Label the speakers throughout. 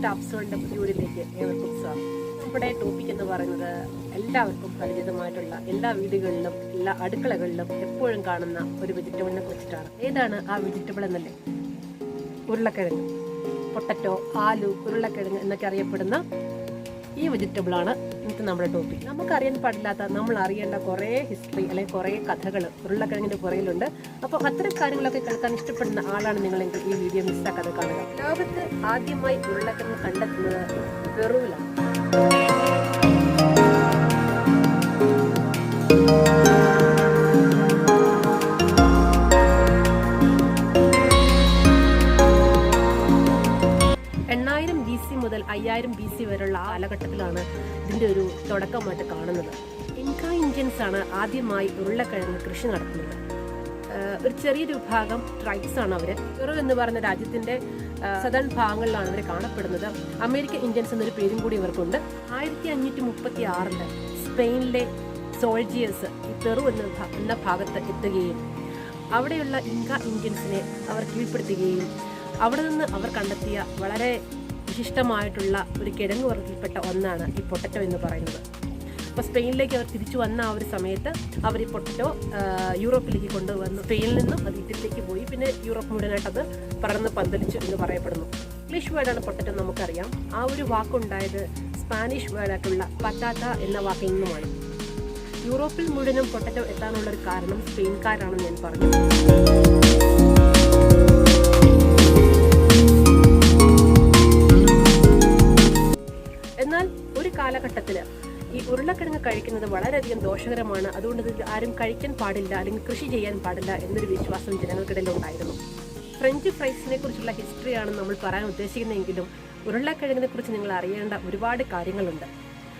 Speaker 1: ടാപ്സുകളുടെ പുതിയൊരിലേക്ക് ഏവർക്കും സ്വാഗതം. നമ്മുടെ ടോപ്പിക് എന്ന് പറയുന്നത് എല്ലാവർക്കും പരിചിതമായിട്ടുള്ള എല്ലാ വീടുകളിലും എല്ലാ അടുക്കളകളിലും എപ്പോഴും കാണുന്ന ഒരു വെജിറ്റബിളിനെ കുറിച്ചിട്ടാണ്. ഏതാണ് ആ വെജിറ്റബിൾ എന്നല്ലേ? ഉരുളക്കിഴങ്ങ്, പൊട്ടറ്റോ, ആലു, ഉരുളക്കിഴങ്ങ് എന്നൊക്കെ അറിയപ്പെടുന്ന ഈ വെജിറ്റബിളാണ് ഇന്നത്തെ നമ്മുടെ ടോപ്പിക്. നമുക്കറിയാൻ പാടില്ലാത്ത, നമ്മൾ അറിയേണ്ട കുറേ ഹിസ്റ്ററി അല്ലെങ്കിൽ കുറേ കഥകൾ ഉരുളക്കിഴങ്ങിൻ്റെ പുറയിലുണ്ട്. അപ്പോൾ അത്തരം കാര്യങ്ങളൊക്കെ കേൾക്കാൻ ഇഷ്ടപ്പെടുന്ന ആളാണ് നിങ്ങളെങ്കിൽ ഈ വീഡിയോ മിസ്സാക്കാതെ കാണുക. ലോകത്ത് ആദ്യമായി ഉരുളക്കിഴങ്ങ് കണ്ടെത്തുന്നത് പെറുവിലാണ്. മുതൽ 5000 BC വരെയുള്ള കാലഘട്ടത്തിലാണ് ഇതിൻ്റെ ഒരു തുടക്കമായിട്ട് കാണുന്നത്. ഇന്ത്യൻസ് ആണ് ആദ്യമായി ഉരുളക്കിഴങ്ങ് കൃഷി നടത്തുന്നത്. ഒരു ചെറിയൊരു വിഭാഗം ട്രൈബ്സ് ആണ് അവർ. പെറു എന്ന് പറയുന്ന രാജ്യത്തിന്റെ സദൺ ഭാഗങ്ങളിലാണ് ഇവർ കാണപ്പെടുന്നത്. അമേരിക്കൻ ഇന്ത്യൻസ് എന്നൊരു പേരും കൂടി ഇവർക്കുണ്ട്. 1536 സ്പെയിനിലെ സോൾജിയേഴ്സ് ഈ പെറു എന്ന ഭാഗത്ത് എത്തുകയും അവിടെയുള്ള ഇന്ത്യൻസിനെ അവർ കീഴ്പ്പെടുത്തുകയും അവിടെ നിന്ന് അവർ കണ്ടെത്തിയ വളരെ വിശിഷ്ടമായിട്ടുള്ള ഒരു കിഴങ്ങ് വർഗ്ഗത്തിൽപ്പെട്ട ഒന്നാണ് ഈ പൊട്ടറ്റോ എന്ന് പറയുന്നത്. അപ്പോൾ സ്പെയിനിലേക്ക് അവർ തിരിച്ചു വന്ന ആ ഒരു സമയത്ത് അവർ ഈ പൊട്ടറ്റോ യൂറോപ്പിലേക്ക് കൊണ്ടുവന്നു. സ്പെയിനിൽ നിന്നും അത് ഇറ്റലിയിലേക്ക് പോയി, പിന്നെ യൂറോപ്പ് മുഴുവനായിട്ട് അത് പടർന്ന് പന്തലിച്ചു എന്ന് പറയപ്പെടുന്നു. ഇംഗ്ലീഷ് വേർഡാണ് പൊട്ടറ്റോ, നമുക്കറിയാം. ആ ഒരു വാക്കുണ്ടായത് സ്പാനിഷ് വേർഡായിട്ടുള്ള പറ്റാത്ത എന്ന വാക്കിൽ നിന്നുമാണ്. യൂറോപ്പിൽ മുഴുവനും പൊട്ടറ്റോ എത്താനുള്ളൊരു കാരണം സ്പെയിൻകാരാണെന്ന് ഞാൻ പറഞ്ഞു. എന്നാൽ ഒരു കാലഘട്ടത്തിൽ ഈ ഉരുളക്കിഴങ്ങ് കഴിക്കുന്നത് വളരെയധികം ദോഷകരമാണ്, അതുകൊണ്ട് ഇത് ആരും കഴിക്കാൻ പാടില്ല അല്ലെങ്കിൽ കൃഷി ചെയ്യാൻ പാടില്ല എന്നൊരു വിശ്വാസം ജനങ്ങൾക്കിടയിൽ ഉണ്ടായിരുന്നു. ഫ്രഞ്ച് ഫ്രൈസിനെ കുറിച്ചുള്ള ഹിസ്റ്ററിയാണ് നമ്മൾ പറയാൻ ഉദ്ദേശിക്കുന്നതെങ്കിലും ഉരുളക്കിഴങ്ങിനെ കുറിച്ച് നിങ്ങൾ അറിയേണ്ട ഒരുപാട് കാര്യങ്ങളുണ്ട്.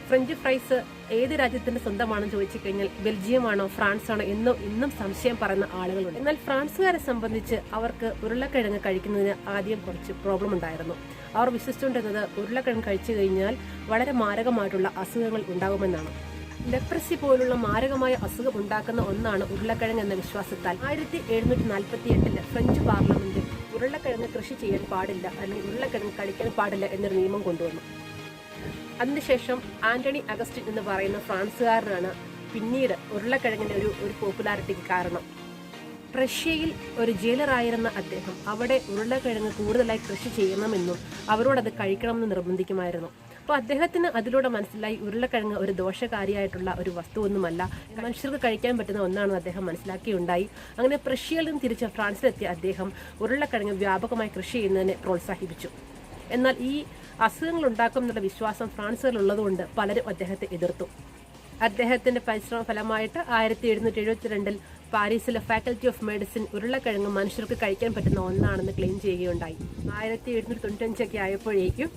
Speaker 1: ഫ്രഞ്ച് ഫ്രൈസ് ഏത് രാജ്യത്തിന്റെ സ്വന്തമാണെന്ന് ചോദിച്ചു കഴിഞ്ഞാൽ ബെൽജിയമാണോ ഫ്രാൻസാണോ ഇന്നും സംശയം പറയുന്ന ആളുകളുണ്ട്. എന്നാൽ ഫ്രാൻസുകാരെ സംബന്ധിച്ച് അവർക്ക് ഉരുളക്കിഴങ്ങ് കഴിക്കുന്നതിന് ആദ്യം കുറച്ച് പ്രോബ്ലം ഉണ്ടായിരുന്നു. അവർ വിശ്വസിച്ചുകൊണ്ടിരുന്നത് ഉരുളക്കിഴങ്ങ് കഴിച്ചു കഴിഞ്ഞാൽ വളരെ മാരകമായിട്ടുള്ള അസുഖങ്ങൾ ഉണ്ടാകുമെന്നാണ്. ലെപ്രസി പോലുള്ള മാരകമായ അസുഖം ഉണ്ടാക്കുന്ന ഒന്നാണ് ഉരുളക്കിഴങ്ങ് എന്ന വിശ്വാസത്താൽ 1748 ഫ്രഞ്ച് പാർലമെന്റ് ഉരുളക്കിഴങ്ങ് കൃഷി ചെയ്യാൻ പാടില്ല അല്ലെങ്കിൽ ഉരുളക്കിഴങ്ങ് കഴിക്കാൻ പാടില്ല എന്നൊരു നിയമം കൊണ്ടുവന്നു. അതിനുശേഷം ആന്റണി അഗസ്റ്റിൻ എന്ന് പറയുന്ന ഫ്രാൻസുകാരനാണ് പിന്നീട് ഉരുളക്കിഴങ്ങിന്റെ ഒരു പോപ്പുലാരിറ്റിക്ക് കാരണം. റഷ്യയിൽ ഒരു ജയിലറായിരുന്ന അദ്ദേഹം അവിടെ ഉരുളക്കിഴങ്ങ് കൂടുതലായി കൃഷി ചെയ്യണമെന്നും അവരോടത് കഴിക്കണമെന്ന് നിർബന്ധിക്കുമായിരുന്നു. അപ്പോൾ അദ്ദേഹത്തിന് അതിലൂടെ മനസ്സിലായി ഉരുളക്കിഴങ്ങ് ഒരു ദോഷകാരിയായിട്ടുള്ള ഒരു വസ്തുവൊന്നുമല്ല, മനുഷ്യർക്ക് കഴിക്കാൻ പറ്റുന്ന ഒന്നാണെന്ന് അദ്ദേഹം മനസ്സിലാക്കിയുണ്ടായി. അങ്ങനെ പ്രഷ്യയിൽ നിന്ന് തിരിച്ച് ഫ്രാൻസിലെത്തിയ അദ്ദേഹം ഉരുളക്കിഴങ്ങ് വ്യാപകമായി കൃഷി ചെയ്യുന്നതിനെ പ്രോത്സാഹിപ്പിച്ചു. എന്നാൽ ഈ അസുഖങ്ങൾ ഉണ്ടാക്കും എന്നുള്ള വിശ്വാസം ഫ്രാൻസുകാരുള്ളതുകൊണ്ട് പലരും അദ്ദേഹത്തെ എതിർത്തു. അദ്ദേഹത്തിന്റെ പരിശ്രമ ഫലമായിട്ട് 1772 പാരീസിലെ ഫാക്കൽറ്റി ഓഫ് മെഡിസിൻ ഉരുളക്കിഴങ്ങ് മനുഷ്യർക്ക് കഴിക്കാൻ പറ്റുന്ന ഒന്നാണെന്ന് ക്ലെയിം ചെയ്യുകയുണ്ടായി. 1795 ആയപ്പോഴേക്കും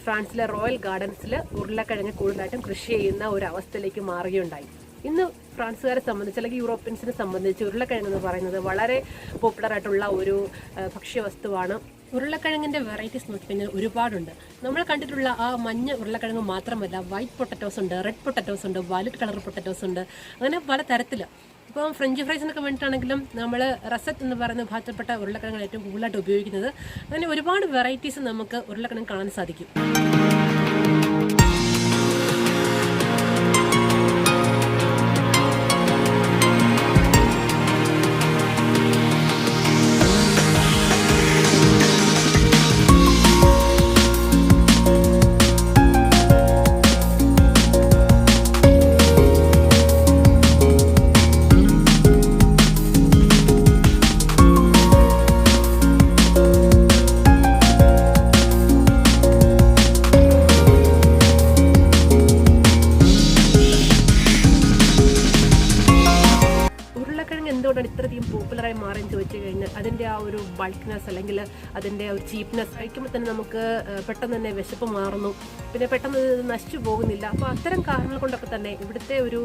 Speaker 1: ഫ്രാൻസിലെ റോയൽ ഗാർഡൻസിൽ ഉരുളക്കിഴങ്ങ് കൂടുതലായിട്ടും കൃഷി ചെയ്യുന്ന ഒരു അവസ്ഥയിലേക്ക് മാറുകയുണ്ടായി. ഇന്ന് ഫ്രാൻസുകാരെ സംബന്ധിച്ച് അല്ലെങ്കിൽ യൂറോപ്യൻസിനെ സംബന്ധിച്ച് ഉരുളക്കിഴങ്ങ് എന്ന് പറയുന്നത് വളരെ പോപ്പുലർ ആയിട്ടുള്ള ഒരു ഭക്ഷ്യവസ്തുവാണ്. ഉരുളക്കിഴങ്ങിന്റെ വെറൈറ്റീസ് നോക്കിക്കഴിഞ്ഞാൽ ഒരുപാടുണ്ട്. നമ്മൾ കണ്ടിട്ടുള്ള ആ മഞ്ഞ ഉരുളക്കിഴങ്ങ് മാത്രമല്ല, വൈറ്റ് പൊട്ടറ്റോസ് ഉണ്ട്, റെഡ് പൊട്ടറ്റോസ് ഉണ്ട്, വയലറ്റ് കളർ പൊട്ടറ്റോസ് ഉണ്ട്, അങ്ങനെ പല തരത്തിൽ. ഇപ്പം ഫ്രഞ്ച് ഫ്രൈസിനൊക്കെ വേണ്ടിയിട്ടാണെങ്കിലും നമ്മൾ റസറ്റ് എന്ന് പറയുന്ന വിഭാഗത്തിൽപ്പെട്ട ഉരുളക്കിഴങ്ങാണ് ഏറ്റവും കൂടുതലായിട്ട് ഉപയോഗിക്കുന്നത്. അങ്ങനെ ഒരുപാട് വെറൈറ്റീസ് നമുക്ക് ഉരുളക്കിഴങ്ങ് കാണാൻ സാധിക്കും. എന്തുകൊണ്ടാണ് ഇത്രയധികം പോപ്പുലറായി മാറാൻ ചോദിച്ചു കഴിഞ്ഞാൽ അതിൻ്റെ ആ ഒരു ബൾക്ക്നെസ് അല്ലെങ്കിൽ അതിൻ്റെ ഒരു ചീപ്നെസ് കഴിക്കുമ്പോൾ തന്നെ നമുക്ക് പെട്ടെന്ന് തന്നെ വിശപ്പ് മാറുന്നു, പിന്നെ പെട്ടെന്ന് ഇത് നശിച്ചു പോകുന്നില്ല. അപ്പോൾ അത്തരം കാരണങ്ങൾ കൊണ്ടൊക്കെ തന്നെ ഇവിടുത്തെ ഒരു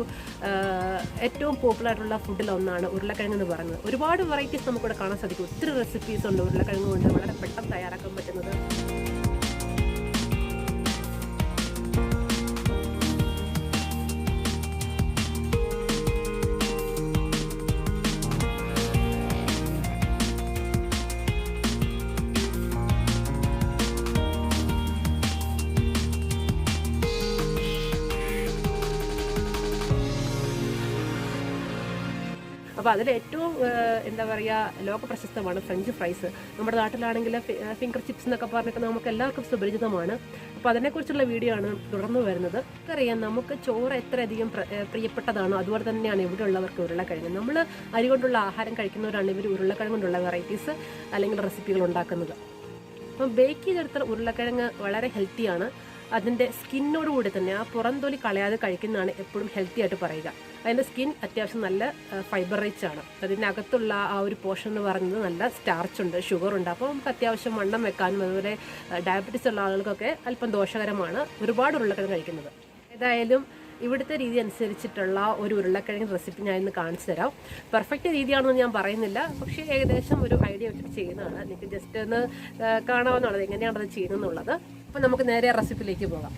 Speaker 1: ഏറ്റവും പോപ്പുലറായിട്ടുള്ള ഫുഡിലൊന്നാണ് ഉരുളക്കിഴങ്ങ് എന്ന് പറയുന്നത്. ഒരുപാട് വെറൈറ്റീസ് നമുക്കിവിടെ കാണാൻ സാധിക്കും. ഒത്തിരി റെസിപ്പീസ് ഉണ്ട് ഉരുളക്കിഴങ്ങ് കൊണ്ട് വളരെ പെട്ടെന്ന് തയ്യാറാക്കാൻ പറ്റുന്നത്. അപ്പോൾ അതിൽ ഏറ്റവും എന്താ പറയുക ലോക പ്രശസ്തമാണ് ഫ്രഞ്ച് ഫ്രൈസ്. നമ്മുടെ നാട്ടിലാണെങ്കിൽ ഫിംഗർ ചിപ്സ് എന്നൊക്കെ പറഞ്ഞിട്ട് നമുക്ക് എല്ലാവർക്കും സുപരിചിതമാണ്. അപ്പോൾ അതിനെക്കുറിച്ചുള്ള വീഡിയോ ആണ് തുടർന്ന് വരുന്നത്. നമുക്കറിയാം നമുക്ക് ചോറ് എത്രയധികം പ്രിയപ്പെട്ടതാണോ അതുപോലെ തന്നെയാണ് ഇവിടെ ഉള്ളവർക്ക് ഉരുളക്കിഴങ്ങ്. നമ്മൾ അരി കൊണ്ടുള്ള ആഹാരം കഴിക്കുന്നവരാണ് ഇവർ ഉരുളക്കിഴങ്ങ് കൊണ്ടുള്ള വെറൈറ്റീസ് അല്ലെങ്കിൽ റെസിപ്പികൾ ഉണ്ടാക്കുന്നത്. അപ്പം ബേക്ക് ചെയ്തെടുത്ത ഉരുളക്കിഴങ്ങ് വളരെ ഹെൽത്തിയാണ്. അതിൻ്റെ സ്കിന്നോട് കൂടി തന്നെ ആ പുറംതൊലി കളയാതെ കഴിക്കുന്നതാണ് എപ്പോഴും ഹെൽത്തി ആയിട്ട് പറയുക. അതിൻ്റെ സ്കിൻ അത്യാവശ്യം നല്ല ഫൈബർ റിച്ച് ആണ്. അതിൻ്റെ അകത്തുള്ള ആ ഒരു പോർഷൻ എന്ന് പറയുന്നത് നല്ല സ്റ്റാർച്ച് ഉണ്ട്, ഷുഗർ ഉണ്ട്. അപ്പോൾ നമുക്ക് അത്യാവശ്യം വണ്ണം വെക്കാനും അതുപോലെ ഡയബറ്റീസ് ഉള്ള ആളുകൾക്കൊക്കെ അല്പം ദോഷകരമാണ് ഒരുപാട് ഉരുളക്കിഴങ്ങ് കഴിക്കുന്നത്. ഏതായാലും ഇവിടുത്തെ രീതി അനുസരിച്ചിട്ടുള്ള ഒരു ഉരുളക്കിഴങ്ങ് റെസിപ്പി ഞാൻ ഇന്ന് കാണിച്ചു തരാം. പെർഫെക്റ്റ് രീതിയാണെന്ന് ഞാൻ പറയുന്നില്ല, പക്ഷേ ഏകദേശം ഒരു ഐഡിയ വെച്ചിട്ട് ചെയ്യുന്നതാണ്. നിങ്ങൾക്ക് ജസ്റ്റ് ഒന്ന് കാണാവുന്നതാണ് എങ്ങനെയാണത് ചെയ്യുന്നതെന്നുള്ളത്. അപ്പോൾ നമുക്ക് നേരെ റെസിപ്പിയിലേക്ക് പോകാം.